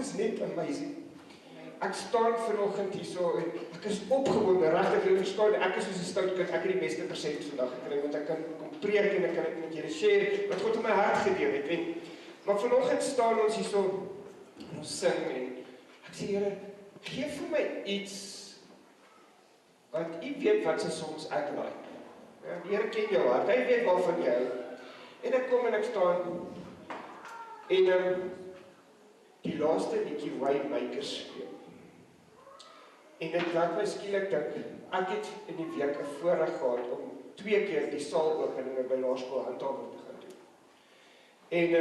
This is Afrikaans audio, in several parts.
is net amazing. Ek staan vanoggend hierso en ek is opgewonde, regtig, jy verstaan, ek is soos 'n stout kind, ek het die beste persent vandag gekry, want ek kan kom preek en ek kan dit met julle share, wat God in my hart gedeel het, maar vanoggend staan ons hierso, en ons sing, en ek sê, Here, gee vir my iets, want U weet wat se songs ek like. Ja, die Here ken jou hart, hy weet waarvan jy hou. En ek kom en ek staan, en die laaste liedjie Waymakers speel. En dit laat my skielik dink, ek het in die week 'n voorreg gehad om 2 keer die saalopeninge by Laerskool Handhawer te gaan doen. En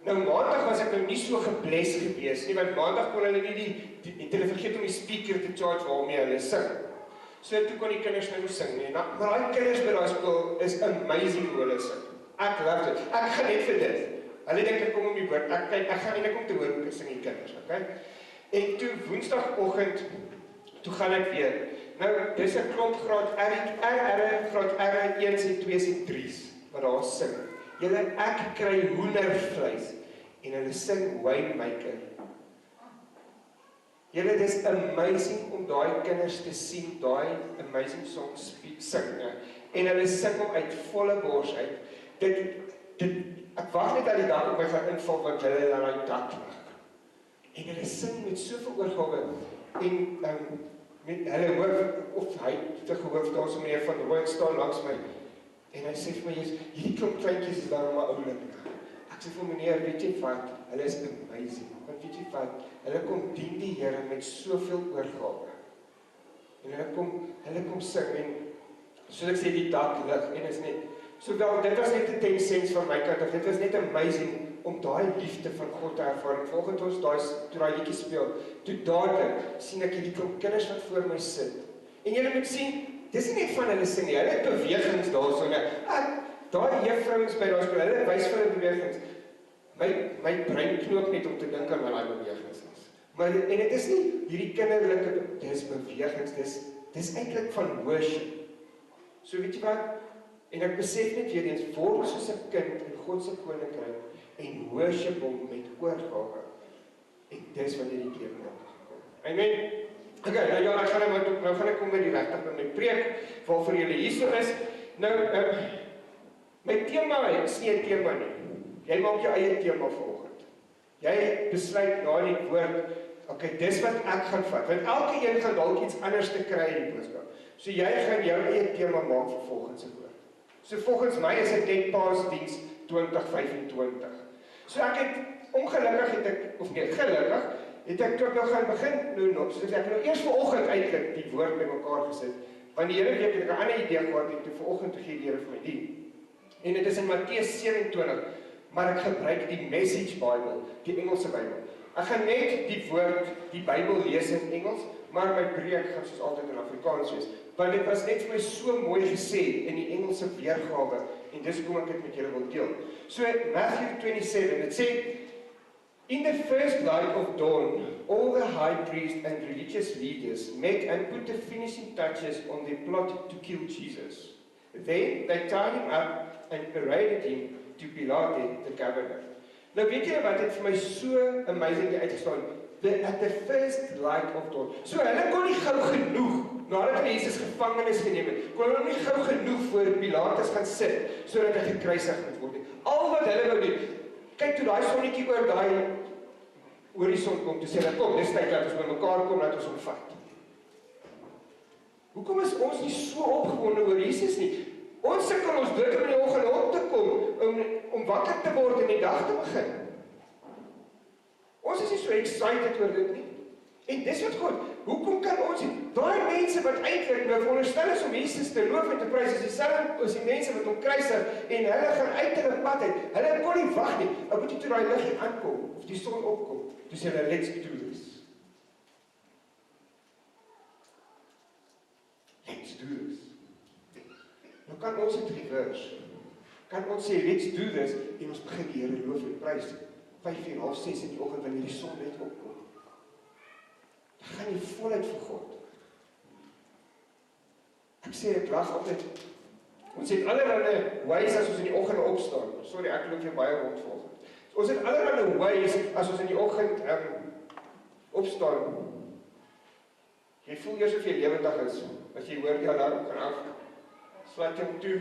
nou maandag was ek nou nie so gebless gewees nie, want maandag kon hulle nie het hulle vergeet om die speaker te charge waarmee hulle sing. So toe kon die kinders nou sing nie. Maar daai kinders by daai skool is amazing hoe hulle sing. Ek love dit. Ek gaan net vir dit. Hulle dink ek kom om die woord. Ek gaan eintlik om te hoor hoe sing die kinders, okay? En toe Woensdagoggend toe gaan ek weer. Nou, dis 'n klomp graad R 1s en 2s en 3s wat daar sing. Julle, ek kry hoendervleis en hulle sing Waymaker. Julle, dis amazing om daai kinders te sien, daai amazing songs sing. En hulle sing hom uit volle bors uit. Ek wag net dat die dak op my gaan inval, want hulle aan daai dak lig. En hulle sing met soveel oorgawe. En met hulle hoof, of hy te gehoof, daar so meneer van Rooien staan langs my. En hy sê vir my, hierdie klomp kleintjies is daarom maar oulik. Ek sê vir meneer, weet jy wat, hulle is amazing. Want weet jy wat, hulle kom dien die Here met soveel oorgawe. En hulle kom sing, en soos ek sê, die dak lig, en is net, so wel, dit was net 'n 10 cents van my kant af, dit was net amazing, om daai liefde van God te ervaar. En volgens ons toe daai liedjie speel, toe dadelik sien ek hierdie klomp kinders wat voor my sit. En julle moet sien, dis nie net van hulle sing nie, hulle het bewegings daarso. Daai juffrouens by daai skool, hulle wys vir hulle bewegings. My brein knoop net om te dink aan wat daai bewegings is. Maar en dit is nie hierdie kinderlike, dis bewegings, dis eintlik van worship. So weet jy wat? En ek besef net weer eens, word soos 'n kind in God se koninkryk en worship hom met oorgawe. En dis wanneer die Here kom. Amen. Okay, nou ja, nou gaan ek kom by die regtig by my preek, waarvoor julle hierso is. Nou, my tema is nie 'n tema nie. Jy maak jou eie tema vanoggend. Jy besluit na die woord, okay, dis wat ek gaan vat, want elke een gaan dalk iets anders te kry in die boodskap. So jy gaan jou eie tema maak vir volgende woord. So volgens my is dit net Paasdiens 2025. So gelukkig het ek nou gaan begin, so ek nou eers vanoggend eintlik die woord by mekaar gesit, want die hele week het ek 'n ander idee gehad, en toe vanoggend toe gee die Here vir my die. En dit is in Matteus 27, maar ek gebruik die Message Bible, die Engelse Bybel. Ek gaan net die woord, die Bybel lees in Engels, maar my preek gaan soos altyd in Afrikaans wees. Want dit was net vir my so mooi gesê in die Engelse weergawe, en dis hoekom ek dit met julle wil deel. So Matthew 27, it said, "In the first light of dawn, all the high priests and religious leaders met and put the finishing touches on their plot to kill Jesus. Then they tied him up and paraded him to Pilate, the governor." Nou weet julle wat het vir my so amazing uitgestaan? At the first light of dawn. So hulle kon nie gou genoeg, nadat hulle Jesus gevangenis geneem het, kon hulle nie gou genoeg voor Pilatus gaan sit, sodat hy gekruisig moet word. Al wat hulle wou doen, kyk toe daai sonnetjie oor daai horison kom, toe sê hulle, kom, dis tyd dat ons by mekaar kom, dat ons hom vat. Hoekom is ons nie so opgewonde oor Jesus nie? Ons sukkel ons dood om in die oggend op te kom, om wakker te word en die dag te begin. Ons is nie so excited oor dit nie. En dis wat God, hoekom kan ons nie? Daai mense wat eintlik nou veronderstel is om Jesus te loof en te prys, is dieselfde as die mense wat hom kruisig, en hulle gaan uit hulle pad uit. Hulle kon nie wag nie. Ek moet toe daai liggie aankom, of die son opkom, toe sê hulle, let's do this. Let's do this. Nou kan ons het reverse. Kan ons sê, let's do this, en ons begin die Here loof en prys. 5:30, 6:30 in die oggend, wanneer die son net opkom. Dan gaan jy voluit vir God. Ek sê, ek lag altyd. Ons het allerhande ways as ons in die oggend opstaan. Sorry, ek loop hier baie rond volgend. Ons het allerhande ways as ons in die oggend opstaan. Jy voel eers of jy lewendig is, as jy hoor die alarm gaan af, sluit jy hom toe,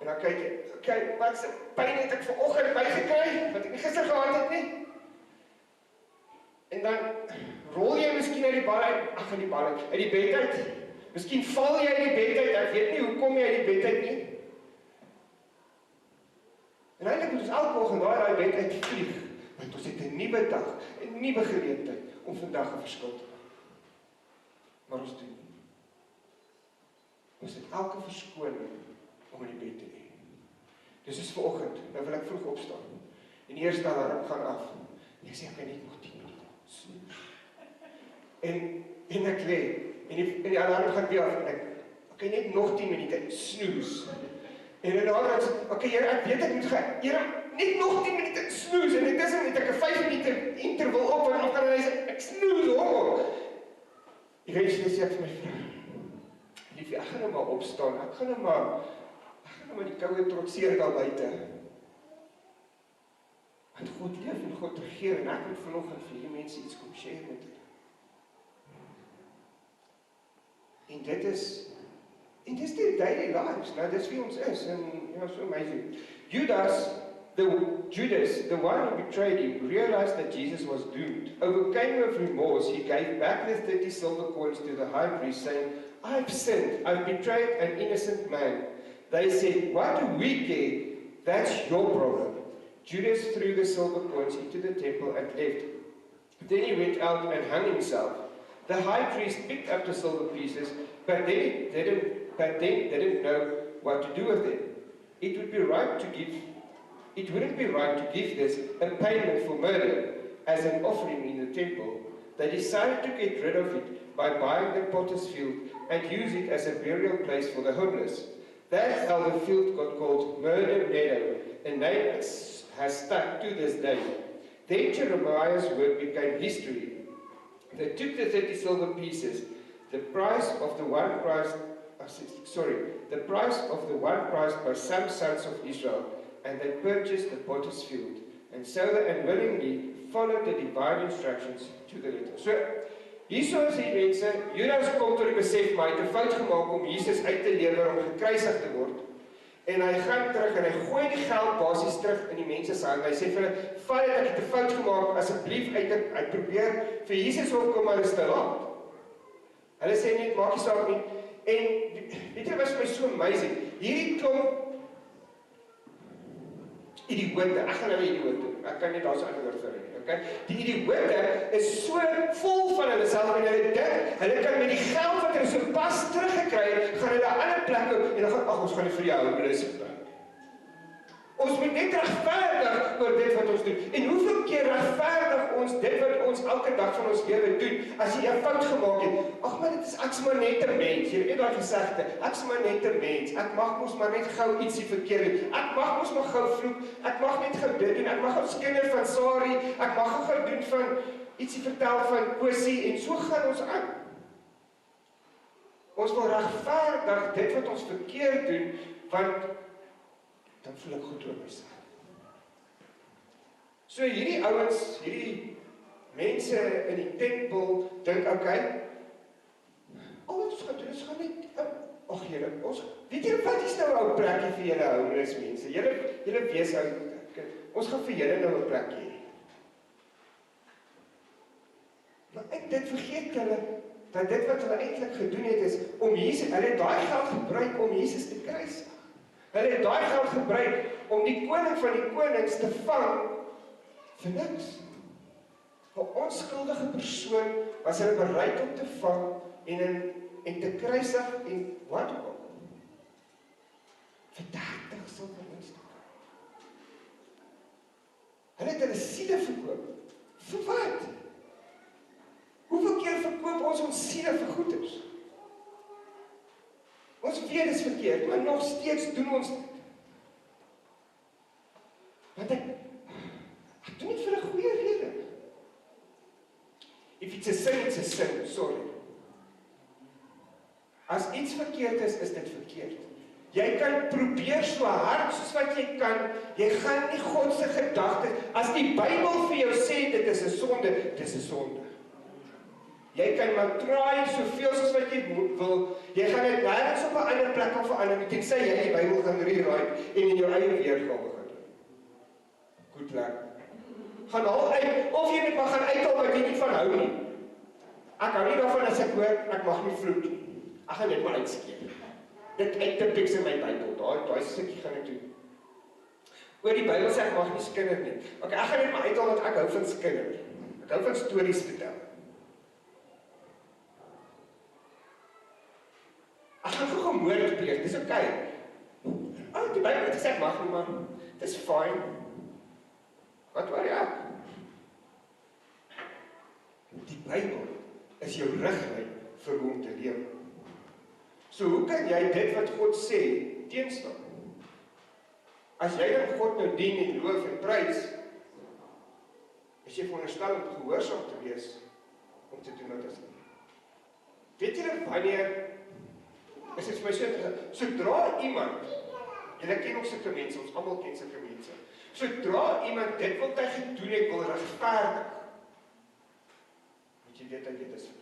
en dan kyk jy, okay, wat se pyn het ek vanoggend bygekry, wat ek nie gister gehad het nie? En dan rol jy miskien uit die bad uit, uit die bed uit, miskien val jy uit die bed uit, ek weet nie hoekom jy uit die bed uit nie. En eintlik moet ons elke oggend daai bed uit vlieg, want ons het 'n nuwe dag, 'n nuwe geleentheid om vandag 'n verskil te maak. Maar ons doen nie. Ons het elke verskoning om in die bed te lê. Dis is vanoggend, nou wil ek vroeg opstaan. En die eerste alarm gaan af. En ek sê, ek kan net nog 10 minute. En ek lê, en die alarm gaan weer af, en ek kan net nog 10 minute, snoes. En dan dan sê, okay, Here, ek weet ek moet gaan, Here, net nog 10 minute, snoes, en intussen het ek 'n 5 minute interval op, en dan kan hy sê, ek snoes, hoor. Eventually sê ek vir my vrou, liefie, ek gaan nou maar opstaan, ek gaan nou maar die koue trotseer daar buite. Want God leef en God regeer, en ek moet vanoggend vir die mense iets kom share met hulle. En dit is die daily lives, nou dis wie ons is, en so amazing. Judas, the one who betrayed him, realized that Jesus was doomed. Overcame with remorse, he gave back the 30 silver coins to the high priest, saying, I've sinned, I've betrayed an innocent man. They said, what do we care? That's your problem. Judas threw the silver coins into the temple and left. Then he went out and hung himself. The high priest picked up the silver pieces, but then didn't know what to do with them. It wouldn't be right to give this a payment for murder as an offering in the temple. They decided to get rid of it by buying the potter's field and use it as a burial place for the homeless. That's how the field got called Murder Meadow, a name that has stuck to this day. Then Jeremiah's word became history. They took the 30 silver pieces, the price of the one priced by some sons of Israel, and they purchased the potter's field. And so they unwillingly followed the divine instructions to the letter. So, hierso is die mense, Judas kom tot die besef, maar hy het 'n fout gemaak om Jesus uit te lewer, om gekruisig te word. En hy gaan terug en hy gooi die geld basies terug in die mense se hande. Hy sê vir hulle, vat dit, ek het 'n fout gemaak, asseblief hy probeer vir Jesus opkom, maar dit is te laat. Hulle sê net, maak nie saak nie. En weet jy, was vir my so amazing. Hierdie klomp idiote, ek gaan hulle idiote, ek kan nie daar so ander woord vir hulle, okay? Die idiote is so vol van hulle self en hulle dink, hulle kan met die geld wat hulle so pas teruggekry het, gaan hulle 'n ander plek loop en dan gaan, ag, ons gaan nie vir die homeless bring. Ons moet net regverdig oor dit wat ons doen. En hoeveel keer regverdig ons dit wat ons elke dag van ons lewe doen, as jy 'n fout gemaak het, ag maar dit is ek's maar net 'n mens, jy weet daai gesegde, ek's maar net 'n mens, ek mag mos maar net gou ietsie verkeerd doen, ek mag mos maar gou vloek, ek mag net gou dit doen, ek mag ons kinders van Sari, ek mag gou doen van ietsie vertel van Kosie, en so gaan ons aan. Ons wil regverdig dit wat ons verkeerd doen, want dan voel ek goed oor myself. So hierdie ouens, hierdie mense in die tempel dink, okay, al wat ons gaan doen, ons gaan net, ag Here, ons, weet jy wat is nou 'n plekkie vir julle homeless mense? Julle wees ou, ons gaan vir julle nou 'n plekkie hê. Maar dit vergeet hulle, dat dit wat hulle eintlik gedoen het is, om Jesus, hulle het daai geld gebruik om Jesus te kruisig. Hulle het daai geld gebruik om die koning van die konings te vang vir niks. 'n onskuldige persoon was hulle bereid om te vang en te kruisig en wat ook al. Vir 30 silwermuntstukke. Hulle het hulle siele verkoop. Vir wat? Hoeveel keer verkoop ons siele vir goeders? Ons weet is verkeerd, maar nog steeds doen ons dit. Want ek doen dit vir 'n goeie rede. If it's a sin, it's a sin, sorry. As iets verkeerd is dit verkeerd. Jy kan probeer so hard soos wat jy kan, jy gaan nie God se gedagtes, as die Bybel vir jou sê, dit is 'n sonde, dit is 'n sonde. Jy kan maar try soveel soos wat jy wil, jy gaan dit nêrens op 'n ander plek kan verander, tensy jy die Bybel gaan rewrite en in jou eie weergawe gaan doen. Goed luck. Gaan haal uit, of jy net maar gaan uithaal wat jy nie van hou nie. Ek hou nie daarvan as ek hoor, ek mag nie vloek nie. Ek gaan dit maar uitskeer. Dit uittipiks in my Bybel, daai stukkie gaan ek doen. Oor die Bybel sê ek mag nie skinder nie. Ok, ek gaan net maar uithaal wat ek hou van skinder. Ek hou van stories vertel. Ek gaan gou moord pleeg, dis ok. Die Bybel het gesê ek mag nie, maar dis fine. Wat waar jy? Die Bybel is jou riglyn vir hoe om te leef. So hoe kan jy dit wat God sê teenstaan? As jy dan God nou dien en loof en prys, is jy veronderstel om gehoorsaam te wees om te doen wat hy sê. Weet julle wanneer is dit vir my sodra iemand, julle ken ook sulke mense, ons almal ken sulke mense. Sodra iemand dit wat hy gedoen het wil regverdig, moet jy weet dat dit is verkeerd.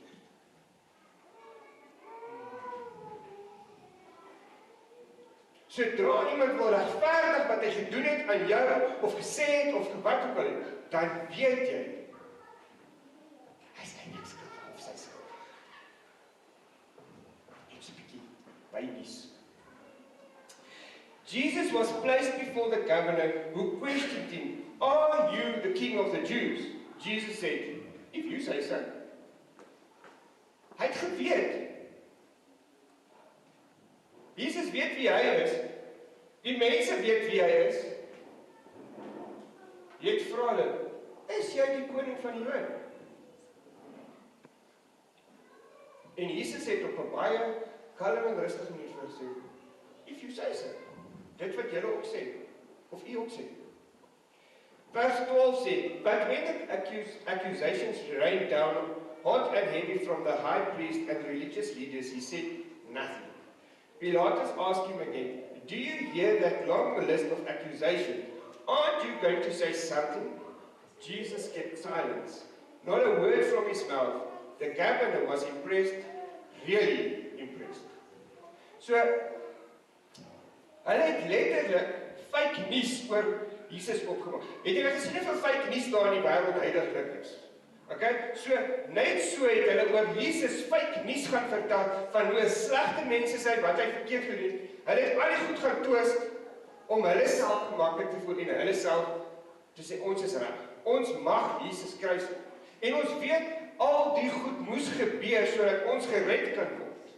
Sodra iemand wil regverdig wat hy gedoen het aan jou, of gesê het, of wat ook al, dan weet jy, hy is eintlik skuldig, of sy skuldig. Iets 'n bietjie babies. Jesus was placed before the governor who questioned him, "Are you the king of the Jews?" Jesus said, "If you say so." Hy het geweet. Jesus weet wie hy is. Die mense weet wie hy is. Jy het vra hulle, "Is jy die koning van die Jode?" En Jesus het op 'n baie kalm en rustige manier vir hulle gesê, "If you say so." Dit wat julle ook sê, of u ook sê. Vers 12 sê, "But when the accusations rained down hot and heavy from the high priest and religious leaders, he said nothing." Pilatus asked him again, "Do you hear that long list of accusations? Aren't you going to say something?" Jesus kept silence. Not a word from his mouth. The governor was impressed, really impressed. So, hulle het letterlik fake nuus oor Jesus opgemaak. Het jy gesien hoeveel fake nuus daar in die wêreld heiliglik is? Okay? So, net so het hulle oor Jesus fake nuus gaan vertel van hoe slegte mense sy, wat hy verkeerd gedoen het. Hulle het al die goed gaan twist om hulle self gemaklik te voel en hulle self te sê ons is reg. Ons mag Jesus kruisig. En ons weet al die goed moes gebeur sodat ons gered kan word.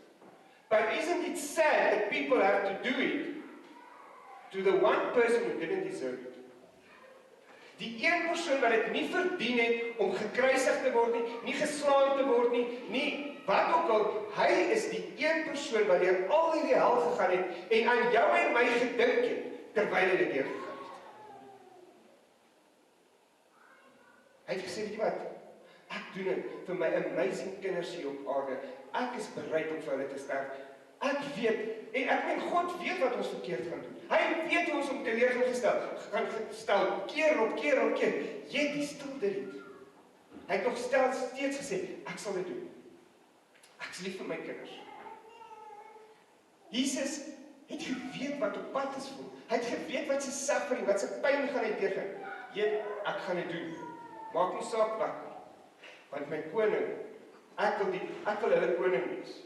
But isn't it sad that people have to do it to the one person who didn't deserve it? Die een persoon wat dit nie verdien het om gekruisig te word nie, nie geslaan te word nie wat ook al, hy is die een persoon wat deur al hierdie hel gegaan het en aan jou en my gedink het terwyl hy dit deurgegaan het. Hy het gesê, weet jy wat? Ek doen dit vir my amazing kinders hier op aarde. Ek is bereid om vir hulle te sterf. Ek weet, en ek meen God weet wat ons verkeerd gaan doen. Hy weet ons om gaan gestel, keer op keer op keer. Jy die stil dit. Hy het nog steeds gesê, ek sal dit doen. Ek is lief vir my kinders. Jesus het geweet wat op pad is voor. Hy het geweet wat sy suffering, wat sy pyn gaan hy deurgaan. Ek gaan dit doen. Maak nie saak wat nie. Want my koning, ek wil hulle koning wees.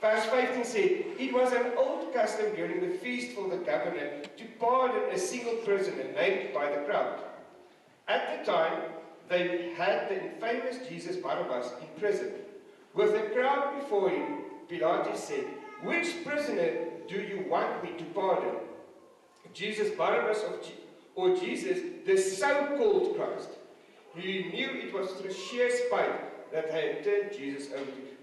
Vers 15 sê, "It was an old custom during the feast for the governor to pardon a single prisoner named by the crowd. At the time, they had the infamous Jesus Barabbas in prison. With the crowd before him, Pilatus said, 'Which prisoner do you want me to pardon? Jesus Barabbas or Jesus, the so-called Christ?' He knew it was through sheer spite that they had turned Jesus over to him."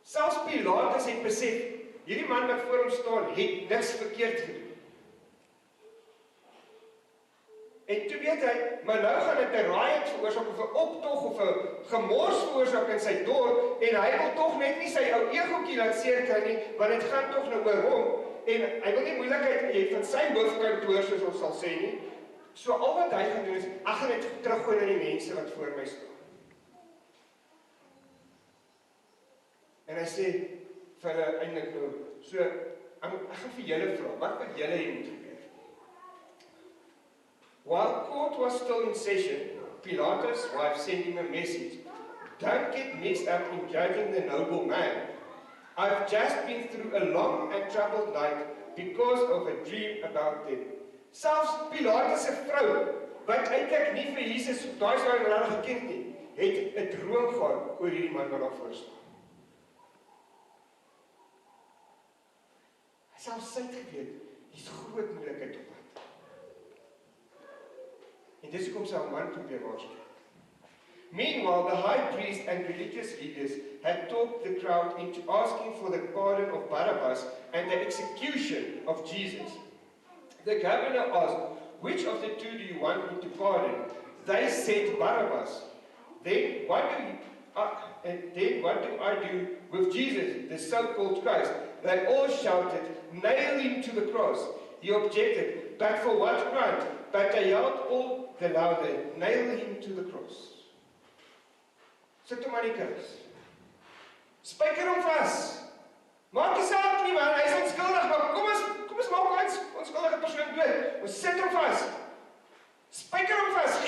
Selfs Pilatus het besef, hierdie man wat voor hom staan, het niks verkeerd gedoen. En toe weet hy, maar nou gaan dit 'n riot veroorsaak, of 'n optog, of 'n gemors veroorsaak in sy dorp, en hy wil tog net nie sy ou egootjie laat seerkry nie, want dit gaan tog nou oor hom. en hy wil nie moeilikheid hê van sy hoofkantoor, soos ons sal sê nie. So al wat hy gaan doen is, ek gaan net teruggooi na die mense wat voor my staan. En hy sê vir hulle eintlik nou, so, ek gaan vir julle vra, wat wil julle hier moet gebeur? While court was still in session, Pilatus' wife sent him a message. Don't get mixed up in judging the noble man. I've just been through a long and troubled night because of a dream about them. Selfs Pilatus' vrou, wat eintlik nie vir Jesus daai sou regtig geken nie, het 'n droom gehad oor hierdie man wat daar voor staan. Selfs sy het geweet, hier's groot moeilikheid op pad. En dis hoekom sy haar man probeer waarsku. Meanwhile, the high priest and religious leaders had talked the crowd into asking for the pardon of Barabbas and the execution of Jesus. The governor asked, which of the two do you want me to pardon? They said Barabbas. Then what do I do with Jesus, the so-called Christ? They all shouted, nail him to the cross. He objected, but for what crime? But they yelled all the louder, nail him to the cross. Sit hom aan die kruis. Spyker hom vas. Maak nie saak nie man, hy is onskuldig, maar kom ons maak ons onskuldige persoon dood. Ons sit hom vas. Spyker hom vas.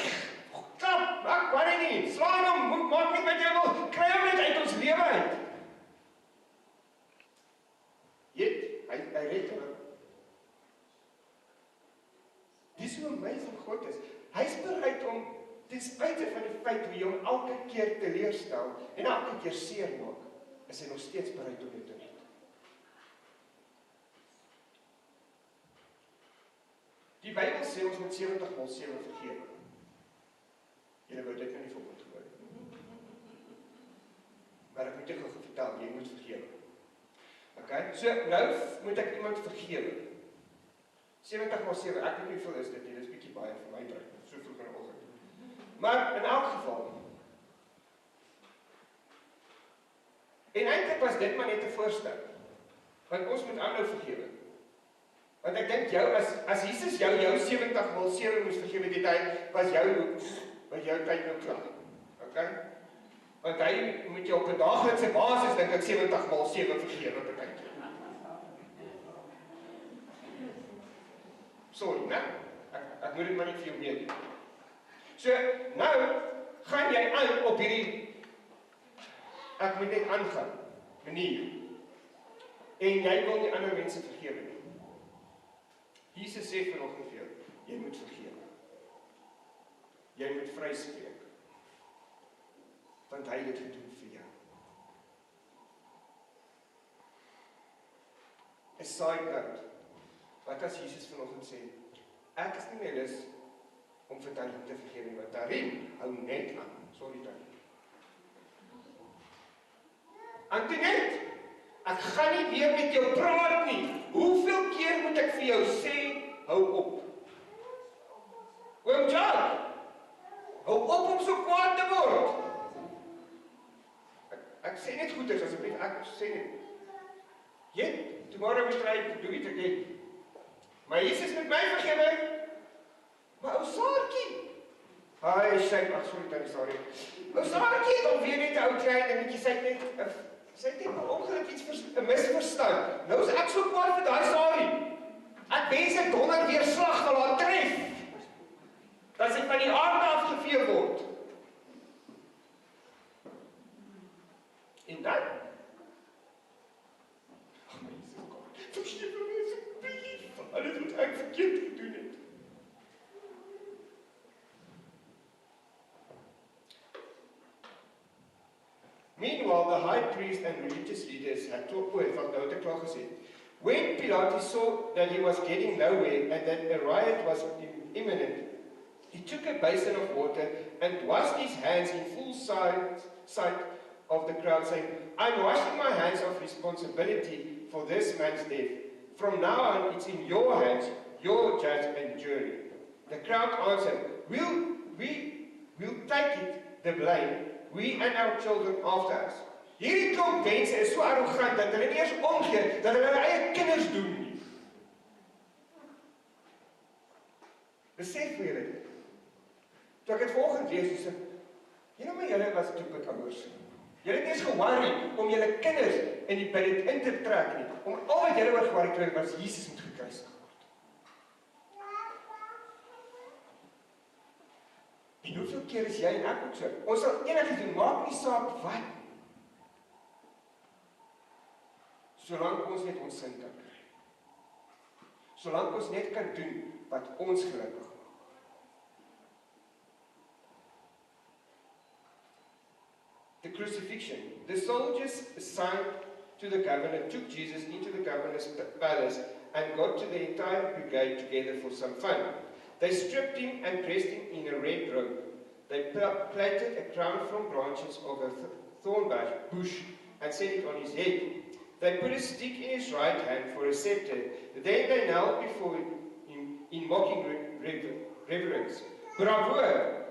Klap, maak baie nie. Slaan hom, maak net wat jy wil. Kry hom net uit ons lewe uit. Hy red hom. Dis hoe amazing God is. Hy is bereid om ten spyte van die feit hoe jy hom elke keer teleurstel en elke keer seer maak, is hy nog steeds bereid om jou te red. Die Bybel sê ons moet 70 maal 7 vergewe. Julle wou dit nou nie volgende hoor. Maar ek moet jou gou vertel, jy moet vergewe. Okay? So, nou moet ek iemand vergewe. 70 maal 7, ek weet nie hoeveel is dit nie, dit is bietjie baie vir my brein, so vroeg in die oggend. Maar in elk geval, en eintlik was dit maar net 'n voorstel, want ons moet aanhou vergewe. Want ek dink jou, as Jesus jou 70 maal 7 moes vergewe die tyd, was jou tyd nou klaar. Okay? Want hy moet jou op 'n daaglikse basis dink ek 70 maal 7 vergewe beteken. Sorry, né? Ek moet dit maar nie vir jou weet nie. So, nou gaan jy aan op hierdie ek moet net aangaan manier. En jy wil nie ander mense vergewe nie. Jesus sê vanoggend vir jou, jy moet vergewe. Jy moet vryspreek. Want hy het dit gedoen vir jou. 'n side note. Wat as Jesus vanoggend sê, ek is nie meer lus om vir Tarim te vergewe, want Tarim hou net aan. Sorry Tarim. Antoinette, ek gaan nie weer met jou praat nie. Hoeveel keer moet ek vir jou sê, hou op? Oom John, hou op om so kwaad te word. Ek sê net goeders, asseblief, ek sê net. Yet, tomorrow we try to do it again. Maar Jesus met my vergewe. Maar ou Saartjie. Hi, sorry, sorry. Ou Saartjie, dan weer net 'n ou klein dingetjie, sy het net per ongeluk iets 'n misverstand. Nou is ek so kwaad vir daai Saarie. Ek wens ek donder weer slag wil haar tref. Dat sy van die aarde afgevee word. En dan? Ag my Jesus God, vergewe my asseblief. Alles wat ek verkeerd gedoen het. Meanwhile, the high priest and religious leaders had talked with when Pilatus saw that he was getting nowhere and that a riot was imminent, he took a basin of water and washed his hands in full sight of the crowd, saying, I'm washing my hands of responsibility for this man's death. From now on, it's in your hands, your judge and jury. The crowd answered, We'll take it, the blame, we and our children after us. Hierdie klomp mense is so arrogant dat hulle nie eens omgee dat hulle hulle eie kinders doen nie. Besef vir julle dit. Toe ek het vanoggend lees, sê maar julle was toepik ouers. Julle het nie eens geworry om julle kinders by dit in te trek nie. Om al wat julle oor geworry het was Jesus moet gekruisig word. En hoeveel keer is jy en ek ook so? Ons sal enigiets doen, maak nie saak wat. Solank ons net ons sin kan kry. Solank ons net kan doen wat ons gelukkig maak. The crucifixion. The soldiers assigned to the governor took Jesus into the governor's palace and got to the entire brigade together for some fun. They stripped him and dressed him in a red robe. They plaited a crown from branches of a thorn bush and set it on his head. They put a stick in his right hand for a scepter. Then they knelt before him in mocking reverence. Bravo,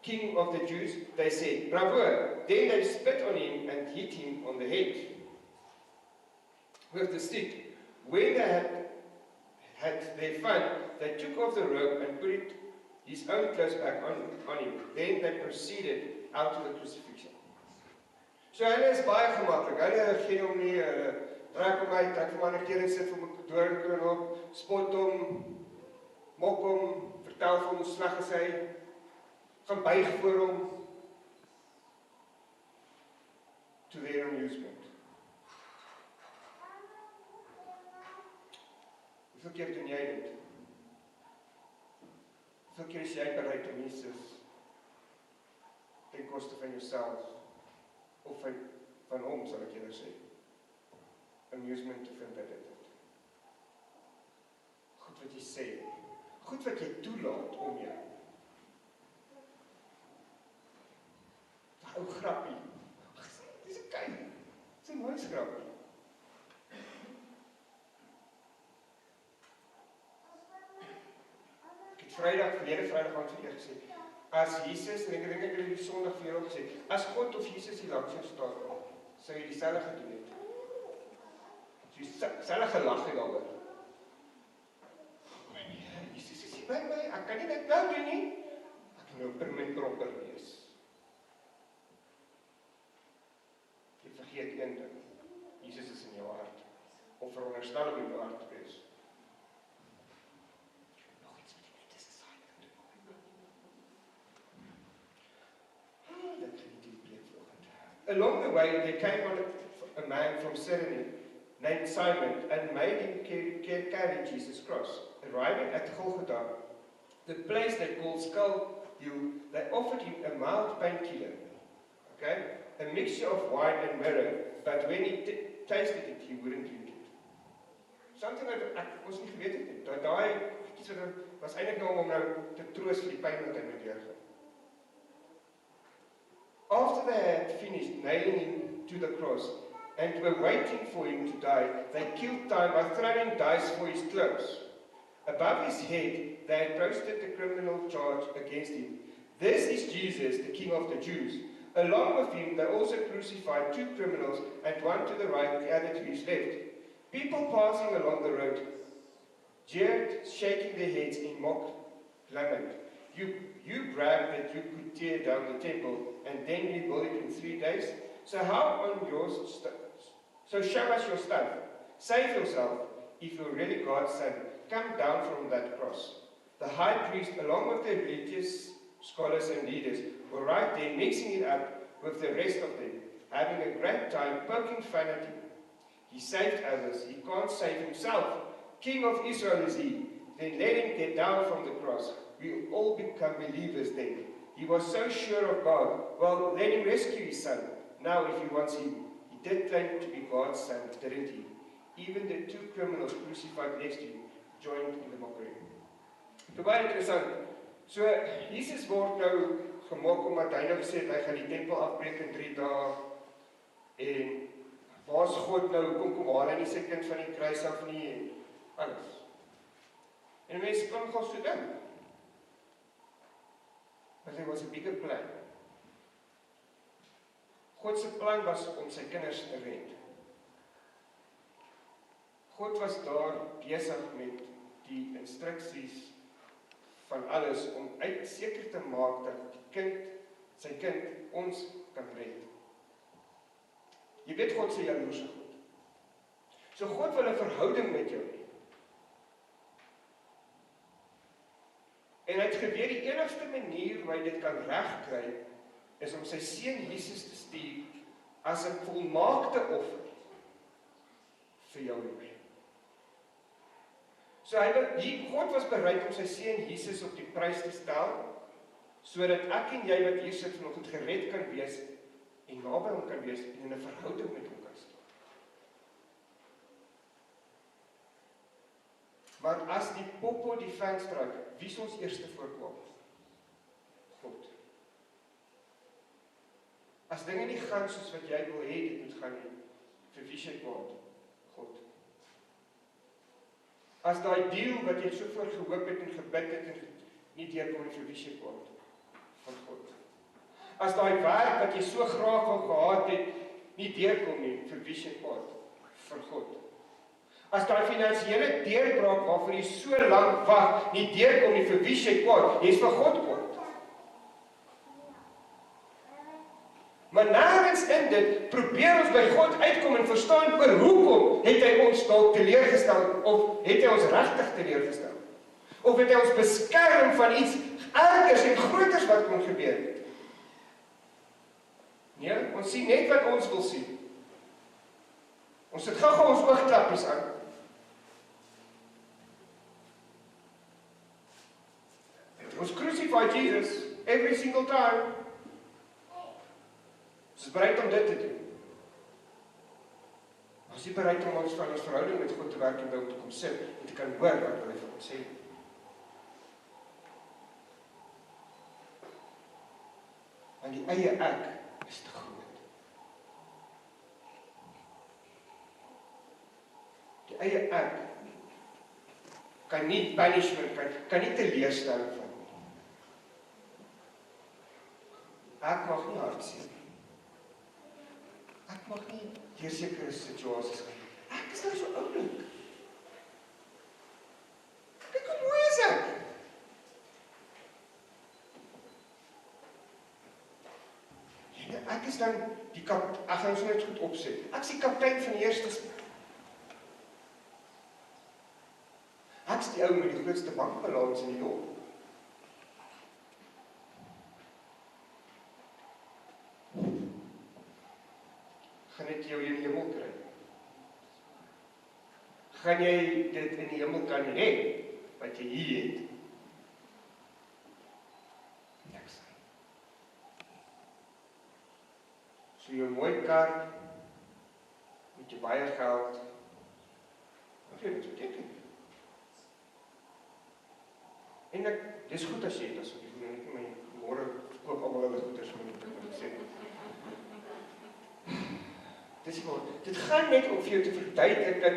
King of the Jews, they said. Bravo. Then they spit on him and hit him on the head with the stick. When they had their fun, they took off the robe and put his own clothes back on him. Then they proceeded out to the crucifixion. So hulle is baie gemaklik. Hulle gee hom nie, trek hom uit, trek hom aan 'n keer en sit hom 'n doringkroon op, spot hom, mok hom, vertel vir hom hoe sleg is hy, gaan buig voor hom, to their amusement. Hoeveel keer doen jy dit? Hoeveel keer is jy bereid om Jesus ten koste van jouself of van hom, sal ek julle sê, amusement te vind by dit? Goed wat jy sê, goed wat jy toelaat om jou. Ou grappie, dis okay, dis 'n mooi grappie. Ek het verlede Vrydag aan vir julle gesê, as Jesus, en ek dink ek het die Sondag vir julle gesê, as God of Jesus hier langs jou staan, sou jy dieselfde gedoen het. So dieselfde gelag het daaroor. Jesus is hier by my, ek kan nie dit nou doen nie, ek kan nou permanent proper wees. Jy vergeet een ding, Jesus is in jou hart, of veronderstel om in jou hart te wees. Nog iets wat jy net is saai kan doen. Dat gaan nie die preek vanoggend. Along the way, they came on a man from Cyrene, named Simon, and made him carry Jesus' cross. Arriving at Golgotha, the place they called Skull Hill, they offered him a mild painkiller. Okay? A mixture of wine and myrrh, but when he tasted it, he wouldn't drink it. Something wat ek ons nie geweet het nie. Daai iets wat was eintlik nou om nou te troos vir die pyn wat hy moet deurgaan. After they had finished nailing him to the cross and were waiting for him to die, they killed time by throwing dice for his clothes. Above his head, they had posted the criminal charge against him. This is Jesus, the King of the Jews. Along with him, they also crucified two criminals, and one to the right, the other to his left. People passing along the road jeered, shaking their heads in mock lament. You bragged that you could tear down the temple and then rebuild it in 3 days. So so show us your stuff. Save yourself. If you're really God's son, come down from that cross. The high priest, along with the religious scholars and leaders, were right there mixing it up with the rest of them, having a great time poking fun at him. He saved others, he can't save himself. King of Israel is he. Then let him get down from the cross. We'll all become believers then. He was so sure of God. Well, let him rescue his son. Now if he wants him. He did claim to be God's son, didn't he? Even the two criminals crucified next to him joined in the mockery. So baie interessant. So Jesus word nou gemaak omdat hy nou gesê het hy gaan die tempel afbreek in 3 dae. En waar's God nou, kom haal hy nie sy kind van die kruis af nie en alles. En mense kan gaan so dink. But there was a bigger plan. God se plan was om sy kinders te red. God was daar besig met die instruksies van alles om seker te maak dat sy kind, ons kan red. Jy weet God sê jaloerse God. So God wil 'n verhouding met jou hê. En hy het geweet die enigste manier hoe hy dit kan regkry, is om sy seun Jesus te stuur as 'n volmaakte offer vir jou en my. So God was bereid om sy seun Jesus op die prys te stel, sodat ek en jy wat hier sit vanoggend gered kan wees en naby hom kan wees en in 'n verhouding met hom kan staan. Maar as die popo die venster uit, wie is ons eerste voorkwam? God. As dinge nie gaan soos wat jy wil hê dit moet gaan nie, vir wie sê kwaad? God. As daai deal wat jy so voor gehoop het en gebid het en nie deurkom nie, vir wie sê kwaad? Van God. As daai werk wat jy so graag wou gehad het, nie deurkom nie, vir wie sê kwaad? Vir God. As daai finansiële deurbraak waarvoor jy so lank wag, nie deurkom nie, vir wie sê kwaad? Jy's vir God kwaad. Maar nêrens in dit probeer ons by God uitkom en verstaan oor hoekom het hy ons dalk teleurgestel, of het hy ons regtig teleurgestel? Of het hy ons beskerm van iets ergers en groters wat kon gebeur? Nee, ons sien net wat ons wil sien. Ons sit gou ons oogklappies aan. Ons crucify Jesus every single time. Ons is bereid om dit te doen. Ons is bereid om ons verhouding met God te werk en by hom te kom sit en te kan hoor wat hy vir ons sê. Want die eie ek is te groot. Die eie ek kan nie punishment, kan nie teleurstelling van nie. Ek mag nie hartseer nie. Ek mag nie deur sekere situasies gaan. Ek is nou so oulik. Kyk hoe mooi is ek. En ek is dan die ek gaan ons net goed opset. Ek is die kaptein van die eerste span. Ek is die ou met die grootste bankbalans in die dorp. Gaan dit jou in die hemel kry? Gaan jy dit in die hemel kan hê, wat jy hier het? Niks. So jou mooi kar, met jy baie geld, wat jy dit beteken? En dis goed as jy het, as ek net my môre koop almal hulle goeders moet sê. Dit gaan net om vir jou te verduidelik dat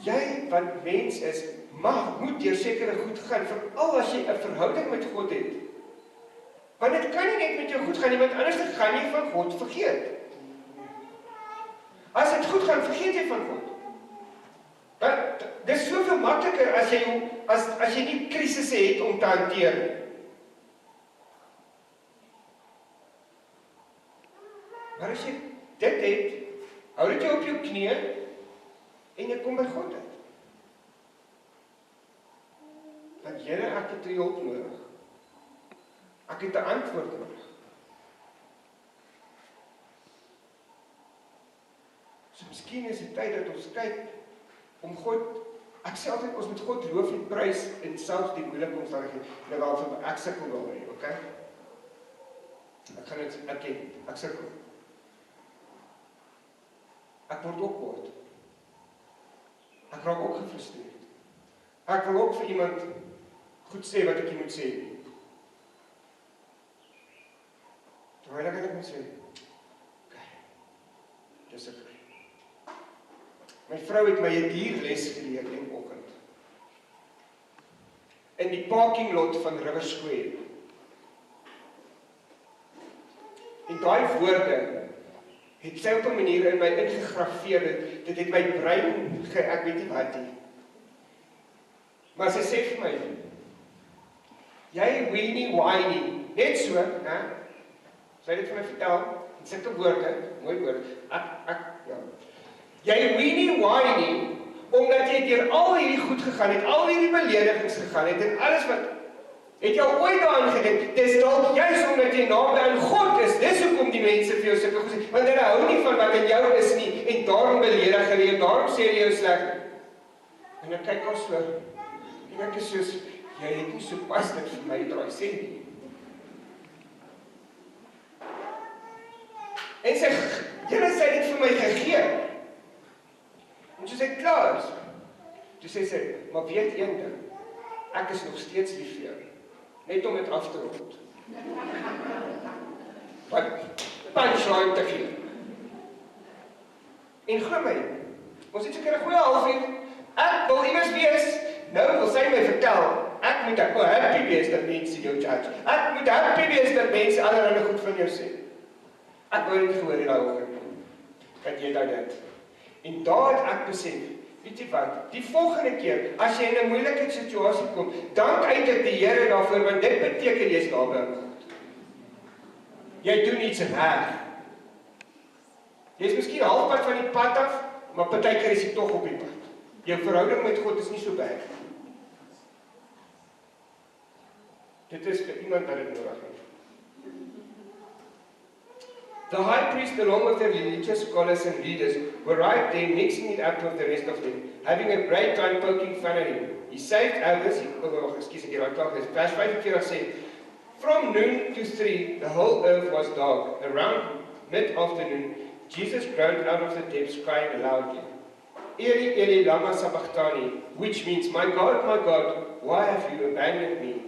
jy wat mens is, moet deur sekere goed gaan, veral as jy 'n verhouding met God het. Want dit kan nie net met jou goed gaan nie, want anders gaan jy van God vergeet. As dit goed gaan, vergeet jy van God. Dit is soveel makliker as jy nie krisisse het om te hanteer nie. Maar as jy dit het, hou dit jou op jou knieë en jy kom by God uit. Want Here, ek het U hulp nodig. Ek het 'n antwoord nodig. So miskien is dit tyd dat ons kyk om God, ek sê altyd ons moet God loof en prys in selfs die moeilike omstandighede. Nou waarvan ek sukkel daarmee, okay? Ek gaan dit erken, ek sukkel. Ek word ook kwaad. Ek raak ook gefrustreerd. Ek wil ook vir iemand goed sê wat ek nie moet sê. Terwyl ek moet sê, okay, dis ek. My vrou het my 'n dierles geleer in die oggend. In die parking lot van River Square. En daai woorde het sy op 'n manier in my ingegrafeer, dit het my brein, ek weet nie wat nie. Maar sy sê vir my, Jy wee nie, waai nie. Net so, né? Sy het dit vir my vertel, in sulke woorde, mooi woorde, ja. Jy wee nie, waai nie, omdat jy deur al hierdie goed gegaan het, al hierdie beledigings gegaan het, en alles wat, het jy ooit daaraan gedink, dis dalk juist omdat jy naby aan God is, dis hoekom die mense vir jou sulke goed sê, want hulle hou nie van wat in jou is nie, en daarom beledig hulle jou, daarom sê hulle jou sleg. En dan kyk ons so, en ek is soos, jy het nie so pas dit vir my draai sê nie. En sy, julle sê dit vir my gegee. En toe sy klaar is, toe sê sy, maar weet een ding, ek is nog steeds lief vir jou, net om dit af te rond. Wat punchline te gee. En glo my, ons het seker 'n goeie halfuur, ek wil immers wees, nou wil sy my vertel, ek moet happy wees dat mense jou judge. Ek moet happy wees dat mense allerhande goed van jou sê. Ek wou dit gehoor in daai oggend. Dat jy dit. En daar het ek besef, weet jy wat, die volgende keer, as jy in 'n moeilike situasie kom, dank eintlik die Here daarvoor, want dit beteken jy's naby aan God. Jy doen iets reg. Jy's miskien halfpad van die pad af, maar partykeer is jy tog op die pad. Jou verhouding met God is nie so bad. Dit is vir iemand wat dit nodig het. The high priest, along with the religious scholars and leaders, were right there mixing it up with the rest of them, having a great time poking fun at him. He saved others, vers 45 sê, from noon to 3, the whole earth was dark. Around mid-afternoon, Jesus groaned out of the depths, crying loudly, Eli, Eli, lama sabachthani, which means, my God, why have you abandoned me?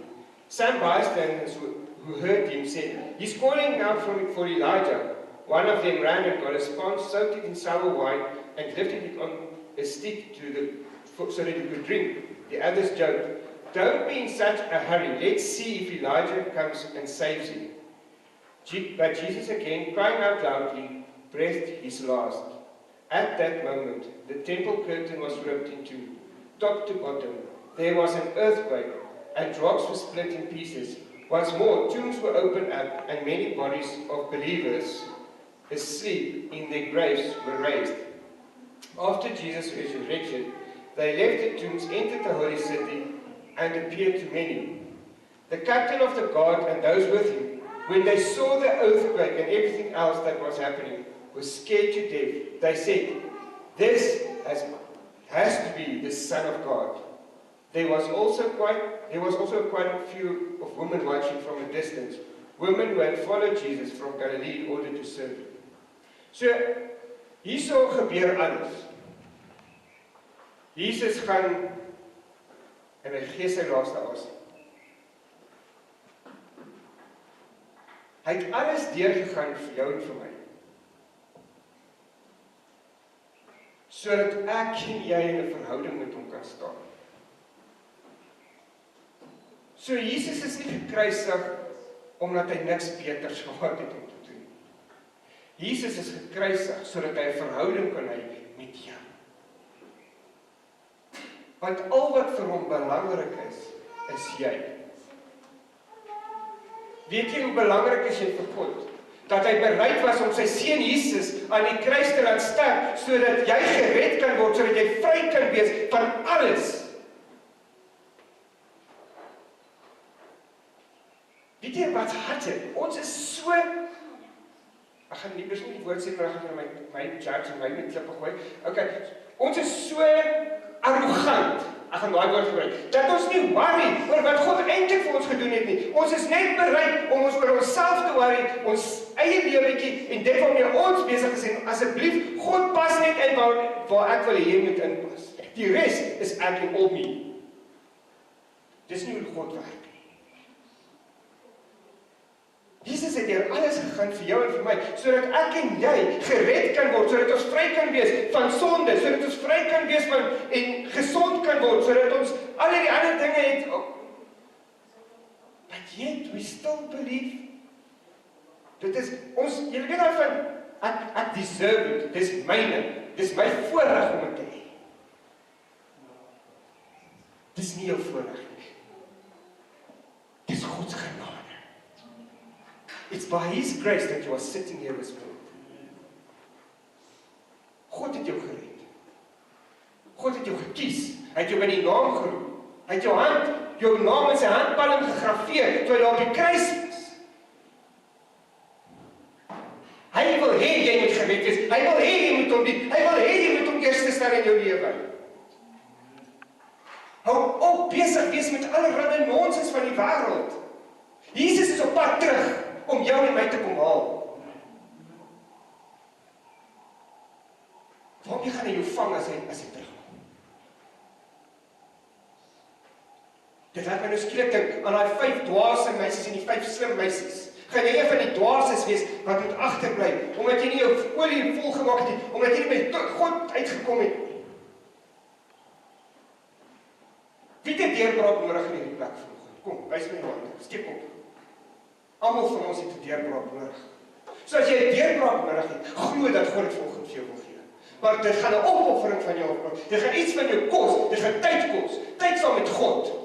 Some bystanders who heard him said, he's calling out for Elijah. One of them ran and got a sponge, soaked it in sour wine, and lifted it on a stick so that he could drink. The others joked, don't be in such a hurry. Let's see if Elijah comes and saves him. But Jesus again, crying out loudly, breathed his last. At that moment, the temple curtain was ripped in two, top to bottom. There was an earthquake, and rocks were split in pieces. Once more, tombs were opened up, and many bodies of believers asleep in their graves were raised. After Jesus' resurrection, they left the tombs, entered the holy city, and appeared to many. The captain of the guard and those with him, when they saw the earthquake and everything else that was happening, were scared to death. They said, this has to be the Son of God. There was also quite a few of women watching from a distance, women who had followed Jesus from Galilee in order to serve him. So, hierso gebeur alles. Jesus gaan en hy gee sy laaste asem. Hy het alles deurgegaan vir jou en vir my. Sodat ek en jy in 'n verhouding met hom kan staan. So Jesus is nie gekruisig omdat hy niks beters gehad het om te doen. Jesus is gekruisig sodat hy 'n verhouding kan hê met jou. Want al wat vir hom belangrik is jy. Weet jy hoe belangrik is jy vir God? Dat hy bereid was om sy seun Jesus aan die kruis te laat sterf, sodat jy gered kan word, sodat jy vry kan wees van alles. Weet jy wat hartseer? Ons is so, ek gaan nie die woord sê, maar ek gaan my judge en my met klippe gooi. Okay, ons is so arrogant, ek gaan daai woord gebruik, dat ons nie worry oor wat God eintlik vir ons gedoen het nie. Ons is net bereid om ons oor onsself te worry, ons eie lewetjie, en dit waarmee ons besig is, en asseblief, God pas net in waar ek wil hê moet inpas. Die res is ek en al my. Dis nie hoe God werk. Jesus het hier alles gegaan vir jou en vir my, sodat ek en jy gered kan word, sodat ons vry kan wees van sonde, sodat ons vry kan wees van en gesond kan word, sodat ons al die ander dinge het. But yet we still believe. Dit is ons, julle weet al van, ek deserve it, dis myne, dis my voorreg om dit te hê. Dis nie jou voorreg nie. Dis It's by His grace that you are sitting here this morning. God het jou gered. God het jou gekies. Hy het jou by die naam geroep. Hy het jou naam in sy handpalm gegraveer, toe hy daar op die kruis is. Hy wil hê jy moet gered wees. Hy wil hê jy moet hom dien. Hy wil hê jy moet hom eerste stel in jou lewe. Hou op besig wees met allerlei nonsens van die wêreld. Jesus is op pad terug om jou en my te kom haal. Waarom gaan hy jou vang as hy terugkom? Dit laat my nou skielik dink aan daai 5 dwaase meisies en die 5 slim meisies. Gaan jy een van die dwaases wees wat moet agterbly, omdat jy nie jou olie vol gemaak het nie, omdat jy nie by God uitgekom het nie. Wie het deurbraak nodig in hierdie plek vanoggend? Kom, wys my jou hande, steek op. Almal van ons het 'n deurbraak nodig. So as jy 'n deurbraak nodig het, glo dat God dit volgens vir jou wil gee. Maar dit gaan 'n opoffering van jou afkom. Dit gaan iets van jou kos, dit gaan tyd kos. Tyd saam met God.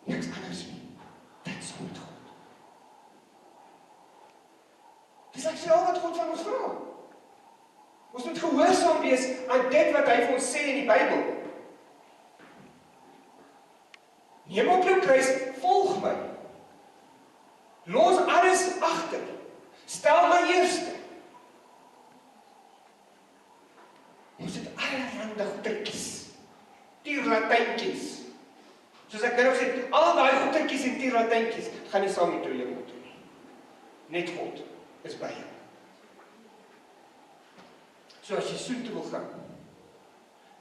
Niks anders nie. Tyd saam met God. Dis actually al wat God van ons vra. Ons moet gehoorsaam wees aan dit wat hy vir ons sê in die Bybel. Neem op jou kruis, volg my. Los alles agter. Stel my eerste. Ons het allerhande goedertjies. Tierlatyntjies. Soos ek nou sê, al daai goedertjies en tierlatyntjies gaan nie saam met jou lewe toe nie. Net God is by jou. So as jy soontoe wil gaan,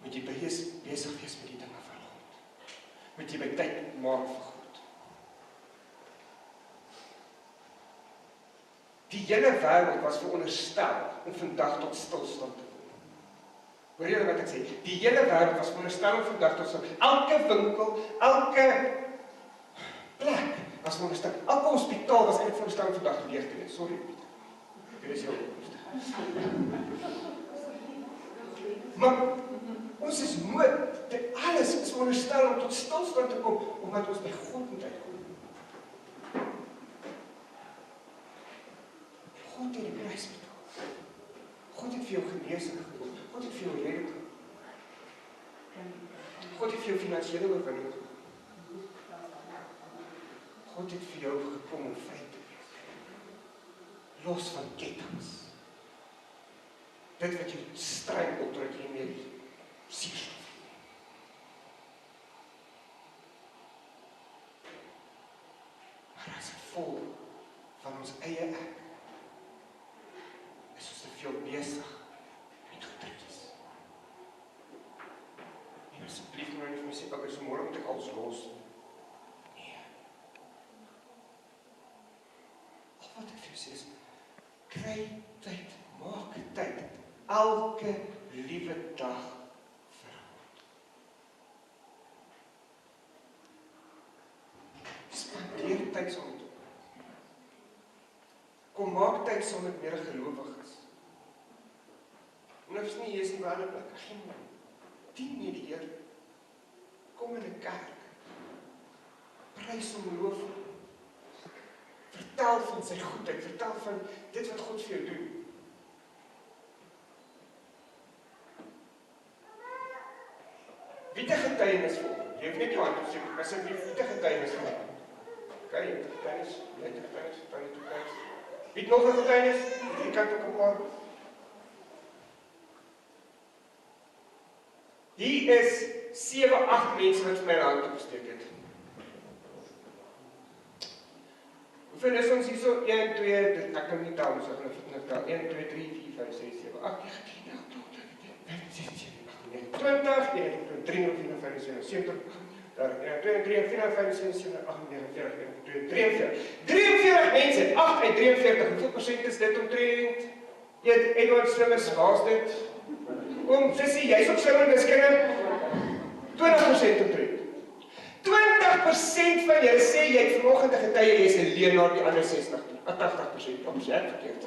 moet jy besig wees met die dinge van God. Moet jy by tyd maak vir God. Die hele wêreld was veronderstel om vandag tot stilstand te kom. Hoor julle wat ek sê? Die hele wêreld was veronderstel om vandag tot stilstand. Elke winkel, elke plek was veronderstel. Elke hospitaal was eintlik veronderstel om vandag leeg te wees. Sorry Pieter. Dit is jou hoofd. Maar ons is dit alles is veronderstel om tot stilstand te kom, omdat ons by God moet uitkom. God het die prys betaal. God het vir jou genesing gedoen. God het vir jou redding gedoen. God het vir jou finansiële oorwinning gedoen. God het vir jou gekom om vry te wees. Los van kettinge. Dit wat jy stryd op totdat jy nie meer seerstof het. Maar as gevolg van ons eie ek, is ons te veel besig met goedertjies. En asseblief nou nie vir my sê, ek is môre moet ek alles los. Nee. Al wat ek vir jou sê is, kry tyd, maak tyd, elke liewe dag vir God. Spandeer tyd saam met hom. Kom maak tyd saam met medegelowiges. En as nie hier is nie waar plek, geen dien nie die Here. Kom in 'n kerk. Prys hom, loof hom. Vertel van sy goedheid, vertel van dit wat God vir jou doen. Wie te getuienis vir hom? Jy hoef net jou hand op sê, asseblief, wie te getuienis vir hom? Okay, jy te getuienis, Wie het nog 'n getuienis? Wie kan ook 'n paar? Hier is 7, 8 mense wat vir my hand opgesteek het. Hoeveel is ons hier so? 1, 2, ek kan nie tel, so ek gaan net tel. 1, 2, 3, 4, 5, 6, 7, 8, 9, 10, 11, 12, 13, 14, 15, 16, 17, 18, 19, 20, 21, 22, 23, 24, 25, 26, 27, 28, 29, 43 mense, 8 uit 43, hoeveel persent is dit omtrent? Edward Slimmers, waar is dit? Oom, sissie, jy is ook slimmer wiskunde? 20% omtrent. 20% van julle sê, jy het vanoggend 'n getuie, jy is 'n leenaar, die ander 80%, op sy verkeerd.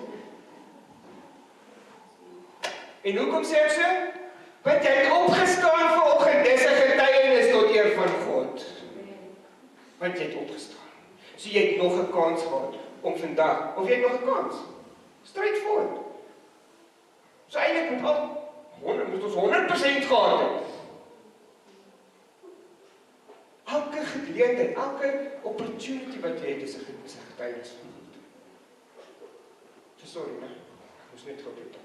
En hoekom sê ek so? Want jy het opgestaan vanoggend, dis 'n getuienis tot eer van God. So jy het nog 'n kans gehad om vandag, of jy het nog 'n kans. Straightforward. So eintlik moet ons 100% gehad het. Elke geleentheid, elke opportunity wat jy het, is 'n getuienis van God. So sorry, né? Ek moes net goed dit.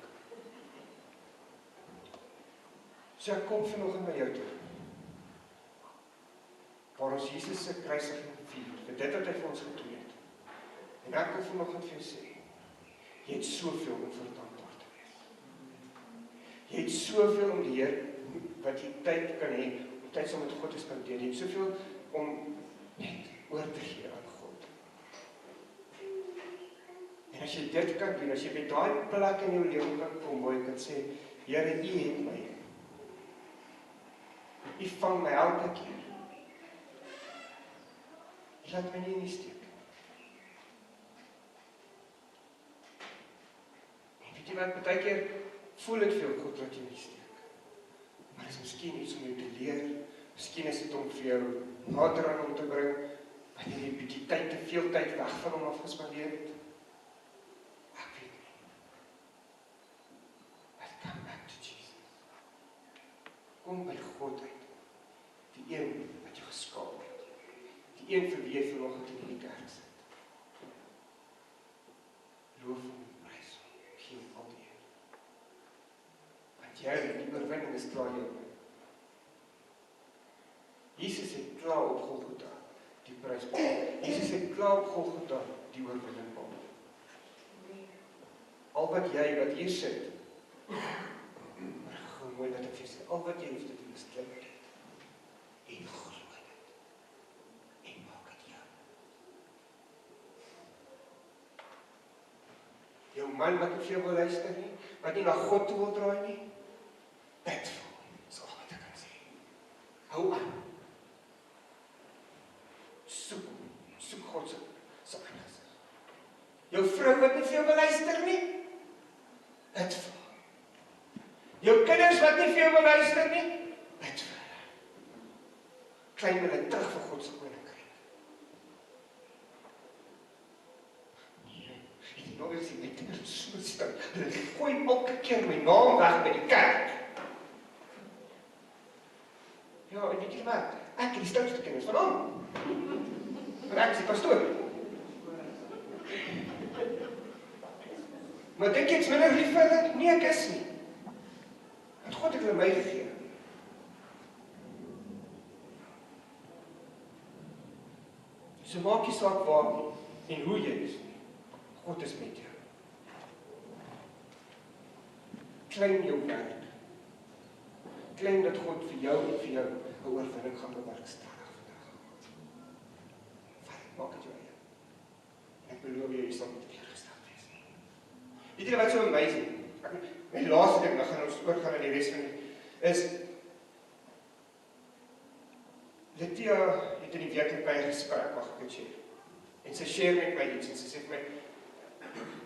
So ek kom vanoggend by jou toe. Waar ons Jesus se kruisiging vier, vir dit wat hy vir ons gedoen het. En ek wil vanoggend vir jou sê, jy het soveel om vir dankbaar te wees. Jy het soveel om die Here, wat jy tyd kan hê, om tyd saam met God te spandeer. Jy het soveel om net oor te gee aan God. En as jy dit kan doen, as jy by daai plek in jou lewe kan kom, waar jy kan sê, Here, U het my. U vang my elke keer. U laat my nie in die steek. En weet jy wat, baie keer voel dit vir jou God laat jy in die steek. Maar dit is miskien iets om jou te leer. Miskien is dit om vir jou nader aan hom te bring, wanneer jy bietjie tyd, te veel tyd weg van hom afgespandeer het. Ek weet nie. But come back to Jesus. Kom by God uit. Die een wat jou geskaap het. Die een vir wie jy vanoggend in die kerk sit. Loof hom, prys hom, gee hom al die eer. Want die oorwinning is klaar jou. Jesus het klaar op Golgotha die prys betaal. Jesus het klaar op Golgotha die oorwinning behaal. Al wat hier sit, maar gewoon mooi dat ek vir sê, al wat jy hoef te doen is klim dit. En glo dit. En maak dit jou. Jou man wat nie veel wil luister nie, wat nie na God toe wil draai nie, bid vir hom, is al wat ek kan sê. Hou aan. Soek God se kennis. Jou vrou wat nie veel wil luister nie, bid vir haar. Jou kinders wat nie veel wil luister nie, bid vir hulle. Klein hulle terug vir God se koninkryk. Ek het nog eens sien, my kinders is so stil. Hulle gooi elke keer my naam weg by die kerk. Ja, en weet jy wat? Ek het die stoutste kinders van hom. Want ek is die pastoor. Maar dink jy ek's minder lief vir hulle? Nee, ek is nie. Want God het hulle my gegee. So maak nie saak waar en hoe jy is nie. God is met jou. Klein jou werk. Klein dat God vir jou en vir jou 'n oorwinning gaan bewerkstellig vandag. Maak het jou eie. Ek beloof jy sal nie teëgesteld wees nie. Weet jy wat so amazing? My laaste ding, dan gaan ons oorgaan aan die res van die, is Lydia het in die week met my gesprek, mag ek dit share. En sy share met my iets, en sy sê vir my,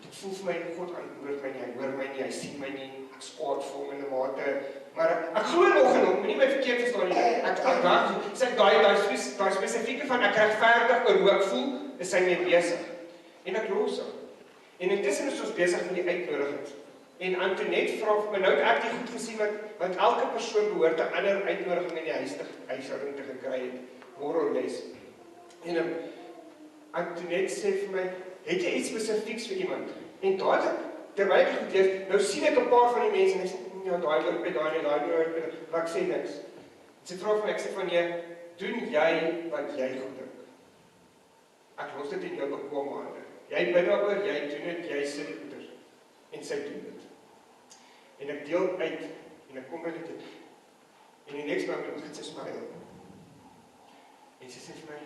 dit voel vir my, God antwoord my nie, hy hoor my nie, hy sien my nie, ek spaat vir hom in 'n mate, maar ek glo nog in hom, nie my verkeerd verstaan nie, ek sê daai spesifieke van ek regverdig oor hoe ek voel, is sy mee besig. En ek los hom. En intussen is ons besig met die uitnodigings. En Antoinette vra vir my, nou het ek die goed gesien want elke persoon behoort 'n ander uitnodiging in die huishouding te gekry het, more or less. En Antoinette sê vir my, het jy iets spesifieks vir iemand? En dadelik, terwyl ek goed lees, nou sien ek 'n paar van die mense en ek sê, ja, daai hoor by daai, maar ek sê niks. Sy vra vir my, ek sê van jy, doen jy wat jy goed dink? Ek los dit in jou bekwame hande. Jy bid daaroor, jy doen dit, jy sê dit goeders. En sy doen dit. En ek deel uit, en ek kom by dit. En die next moment begin sy smile. En sy sê vir my,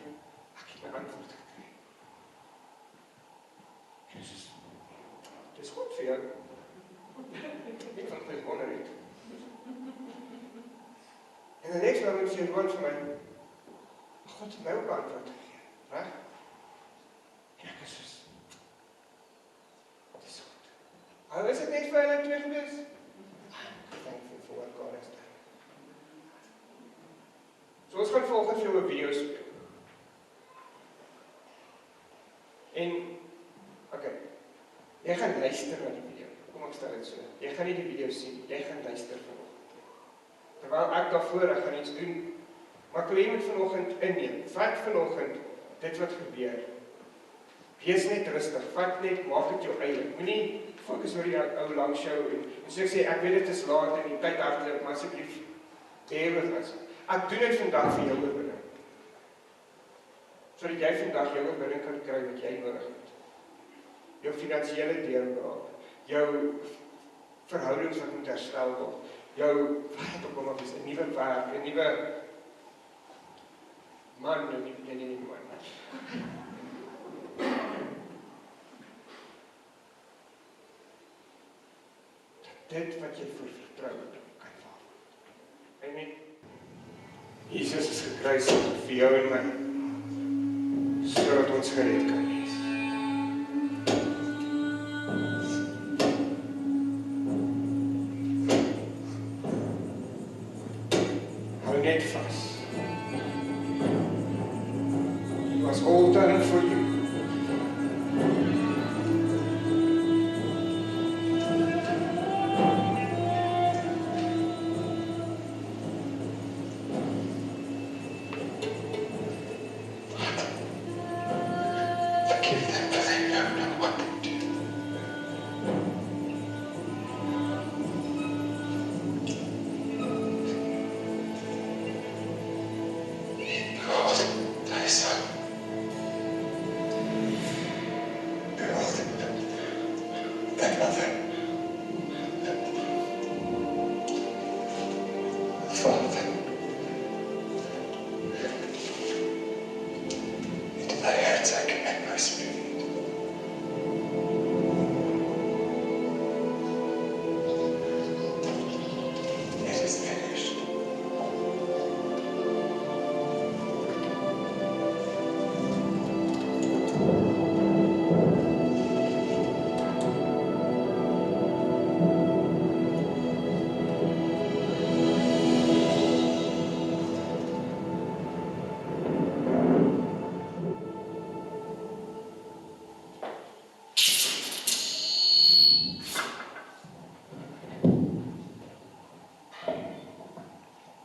ek het my antwoord gekry. En sy sê, dit is goed vir jou. Ek van my wonder het. En die next moment sê woord vir my, God het my ook antwoord gegee, reg? En ek is soos, dit is goed. Al is dit net vir hulle twee gewees? I'm thankful for what God has done. So ons gaan volgens jou 'n video speel. Jy gaan luister na die video. Kom ek stel dit so. Jy gaan nie die video sien, jy gaan luister vanoggend. Terwyl ek daarvoor ek gaan iets doen, maar ek wil jy moet vanoggend inneem. Vat vanoggend dit wat gebeur. Wees net rustig, vat net, maak dit jou eie. Moenie fokus oor die ou lang show en so ek sê, ek weet dit is laat en die tyd hardloop, maar asseblief, beheer ons. Ek doen dit vandag vir jou oorwinning. Sodat jy vandag jou oorwinning kan kry wat jy nodig het. Jou finansiële deurbraak, jou verhoudings wat moet herstel word, jou wat ook al is, 'n nuwe werk, 'n nuwe man, 'n nuwe man. Dit wat jy voor vertrou kan val. Amen. Jesus is gekruisig vir jou en my, sodat ons gered kan wees. Hou net vas. It was all done for you.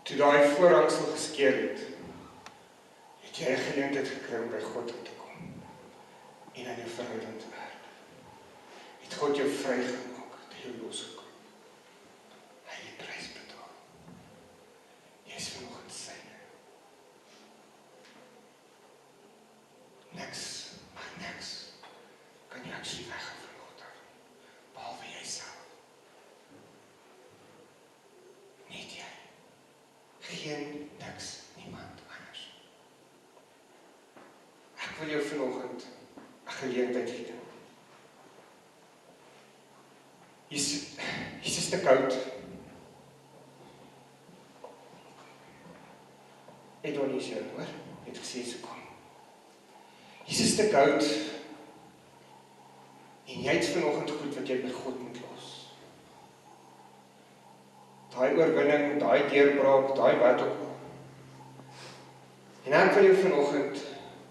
Toe daai voorhangsel geskeur het jy 'n geleentheid gekry om by God te kom en aan jou verhouding te werk. Het God jou vrygemaak, het jou losgekom. Hy het die prys betaal. Jy is vanoggend syne. Niks, maar niks kan jy actually weghou van God af, behalwe jyself. Niet jy. Geen niks, niemand anders. Ek wil jou vanoggend 'n geleentheid gee. Hier's te koud. Edonische, hoor? Het gesê so kom. Hier's te koud. En jy het vanoggend goed wat jy by God moet los. Daai oorwinning, daai deurbraak, daai wat ook al. En ek wil jou vanoggend,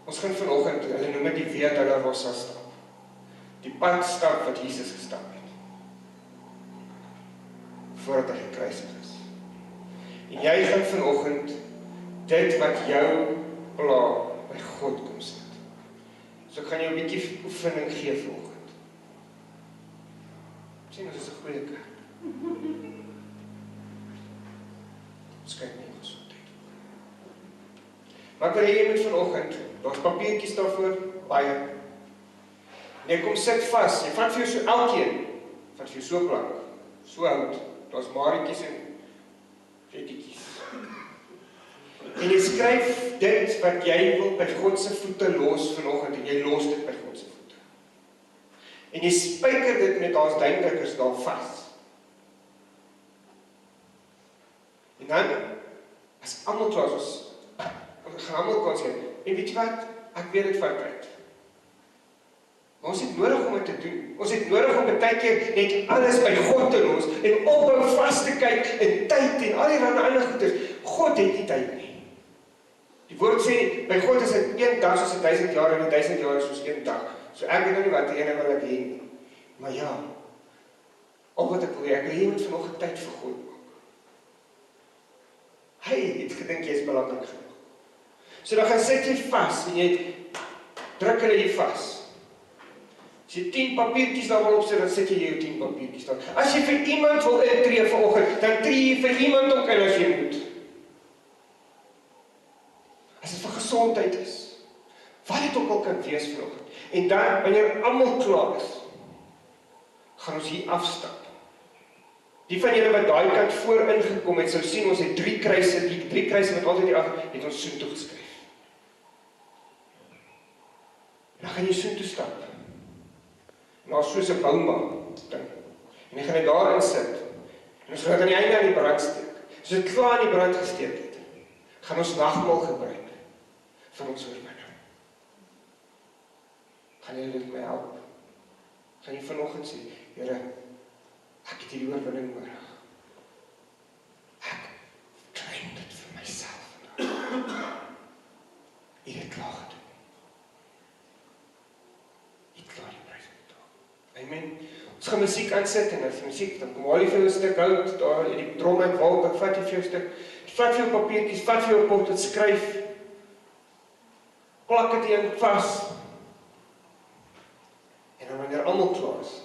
ons gaan vanoggend, hulle noem dit die Via Dolorosa stap. Die pad stap wat Jesus gestap het. Voordat hy gekruisig is. En jy gaan vanoggend dit wat jou pla by God kom sit. So ek gaan jou 'n bietjie oefening gee vanoggend. Sien, dit is 'n goeie kerk. Ons kyk nie ons op tyd. Maar ek wil hê jy moet vanoggend, daar's papiertjies daarvoor, baie. En jy kom sit vas, jy vat vir jou so elkeen, vat vir jou so plank, so hout, daar's marietjies en vetjies. En jy skryf dit wat jy wil by God se voete los vanoggend en jy los dit by God se voete. En jy spyker dit met ons duimdrukkers daar vas. En dan, as almal klaar is, gaan almal kan sê, en weet jy wat, ek weet dit van tyd. Maar ons het nodig om dit te doen. Ons het nodig om baie keer net alles by God te los, en ophou vas te kyk, en tyd, en al die ander goeders. God het nie tyd nie. Die woord sê, by God is dit 1 dag soos 1000 jaar, en 1000 jaar soos 1 dag. So ek weet nou nie wat die ene wil ek hê nie. Maar ja, al wat ek wil hê, jy moet vanoggend tyd vir God maak. Hy het gedink jy is belangrik genoeg. So dan gaan sit jy vas, en jy druk hulle jy vas. As jy 10 papiertjies daar wil opsit, dan sit jy jou 10 papiertjies daar. As jy vir iemand wil intree vanoggend, dan tree jy vir iemand ook in as jy moet. As dit vir gesondheid is, wat dit ook al kan wees vanoggend. En dan, wanneer almal klaar is, gaan ons hier afstap. Die van julle wat daai kant voorin gekom het, sou sien ons het 3 kruise, die 3 kruise wat altyd hier af, het ons soontoe geskryf. En dan gaan jy soontoe stap. En daar is soos 'n bouma ding. En jy gaan dit daarin sit. En ons gaan dit aan die einde aan die brand steek. As dit klaar aan die brand gesteek het, gaan ons nagmaal gebruik vir ons oorwinning. Gaan jy dit my help? Gaan jy vanoggend sê, Here, ek het hierdie oorwinning nodig. Ek claim dit vir myself. Jy het klaar gedoen. Jy het klaar die prys betaal. Amen. Ons gaan musiek aansit en as musiek, dan kom jy vir jou 'n stuk hout, daar in die drom en wolk, ek vat jy vir jou 'n stuk, vat vir jou papiertjies, vat vir jou 'n pot, skryf, plak dit in vas. En dan wanneer almal klaar is,